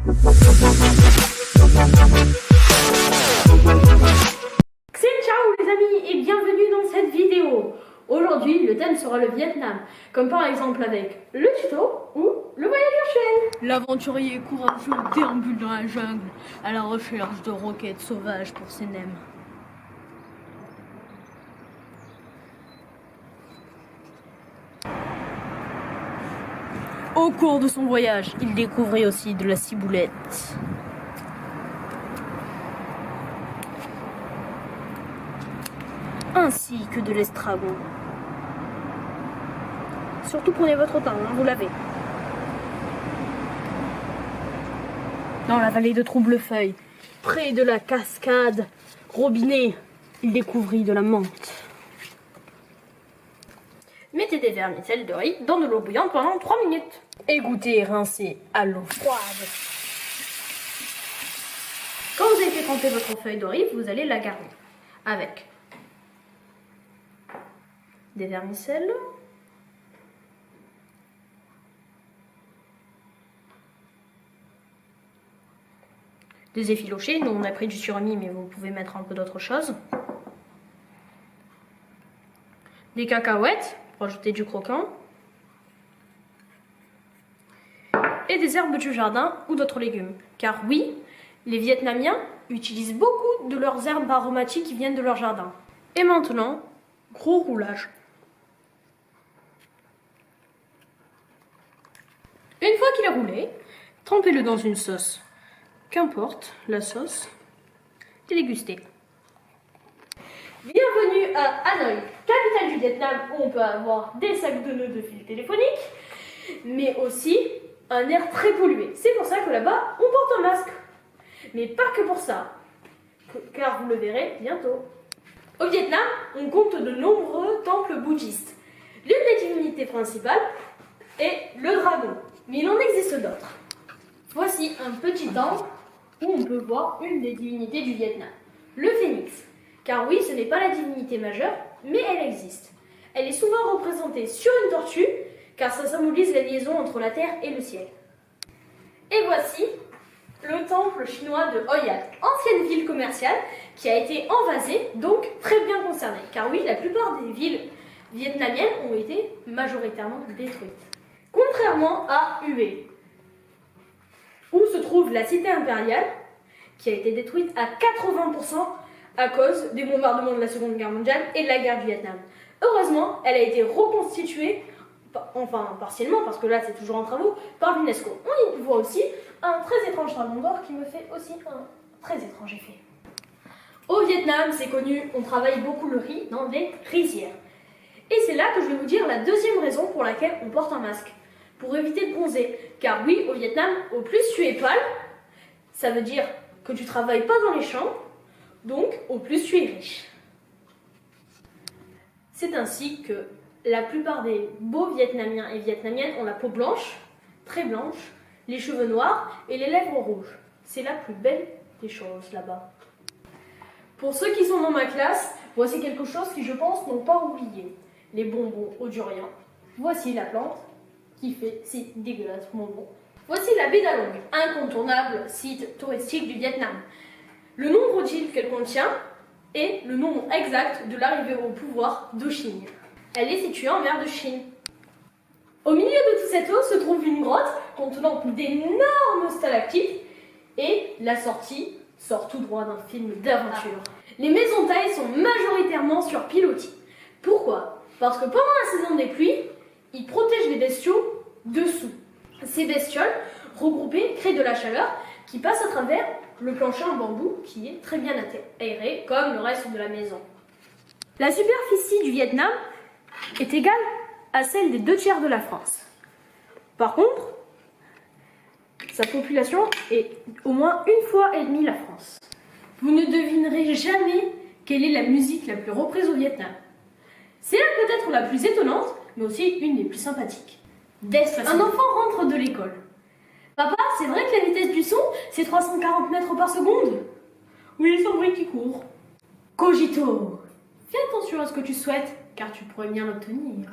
Ciao les amis et bienvenue dans cette vidéo. Aujourd'hui le thème sera le Vietnam, comme par exemple avec le tuto ou le voyage virtuel. L'aventurier courageux déambule dans la jungle à la recherche de roquettes sauvages pour ses nems. Au cours de son voyage, il découvrit aussi de la ciboulette. Ainsi que de l'estragon. Surtout prenez votre temps, hein, vous l'avez. Dans la vallée de Troublefeuille, près de la cascade Robinet, il découvrit de la menthe. Mettez des vermicelles de riz dans de l'eau bouillante pendant 3 minutes. Égouttez et rincez à l'eau froide. Quand vous avez fait tremper votre feuille de riz, vous allez la garnir avec des vermicelles, des effilochés. Nous on a pris du surimi, mais vous pouvez mettre un peu d'autres choses. Des cacahuètes pour ajouter du croquant. Et des herbes du jardin ou d'autres légumes. Car oui, les Vietnamiens utilisent beaucoup de leurs herbes aromatiques qui viennent de leur jardin. Et maintenant, gros roulage. Une fois qu'il est roulé, trempez-le dans une sauce. Qu'importe la sauce, et dégustez. Bienvenue à Hanoï, capitale du Vietnam, où on peut avoir des sacs de nœuds de fil téléphonique, mais aussi un air très pollué. C'est pour ça que là-bas, on porte un masque. Mais pas que pour ça, car vous le verrez bientôt. Au Vietnam, on compte de nombreux temples bouddhistes. L'une des divinités principales est le dragon, mais il en existe d'autres. Voici un petit temple où on peut voir une des divinités du Vietnam, le phénix. Car oui, ce n'est pas la divinité majeure, mais elle existe. Elle est souvent représentée sur une tortue, car ça symbolise la liaison entre la terre et le ciel. Et voici le temple chinois de Hoi An, ancienne ville commerciale qui a été envasée, donc très bien conservée. Car oui, la plupart des villes vietnamiennes ont été majoritairement détruites. Contrairement à Hue, où se trouve la cité impériale, qui a été détruite à 80% à cause des bombardements de la Seconde Guerre mondiale et de la guerre du Vietnam. Heureusement, elle a été reconstituée, enfin partiellement, parce que là c'est toujours en travaux, par l'UNESCO. On y voit aussi un très étrange dragon d'or qui me fait aussi un très étrange effet. Au Vietnam, c'est connu, on travaille beaucoup le riz dans des rizières. Et c'est là que je vais vous dire la deuxième raison pour laquelle on porte un masque. Pour éviter de bronzer. Car oui, au Vietnam, au plus tu es pâle, ça veut dire que tu travailles pas dans les champs, donc au plus tu es riche. C'est ainsi que la plupart des beaux Vietnamiens et Vietnamiennes ont la peau blanche, très blanche, les cheveux noirs et les lèvres rouges. C'est la plus belle des choses là-bas. Pour ceux qui sont dans ma classe, voici quelque chose qui je pense n'ont pas oublié. Les bonbons au durian. Voici la plante qui fait si dégueulasse bonbons. Voici la baie d'Along, incontournable site touristique du Vietnam. Le nombre d'îles qu'elle contient et le nombre exact de l'arrivée au pouvoir de Chine. Elle est située en mer de Chine. Au milieu de toute cette eau se trouve une grotte contenant d'énormes stalactites et la sortie sort tout droit d'un film d'aventure. Les maisons tailles sont majoritairement sur pilotis. Pourquoi? Parce que pendant la saison des pluies, ils protègent les bestiaux dessous. Ces bestioles regroupées créent de la chaleur qui passe à travers le plancher en bambou qui est très bien aéré comme le reste de la maison. La superficie du Vietnam est égale à celle des 2/3 de la France. Par contre, sa population est au moins 1,5 fois la France. Vous ne devinerez jamais quelle est la musique la plus reprise au Vietnam. C'est peut-être la plus étonnante, mais aussi une des plus sympathiques. Un enfant rentre de l'école. Papa, c'est vrai que la vitesse du son, c'est 340 mètres par seconde? Oui, c'est vrai qui court. Cogito. Fais attention à ce que tu souhaites, car tu pourrais bien l'obtenir.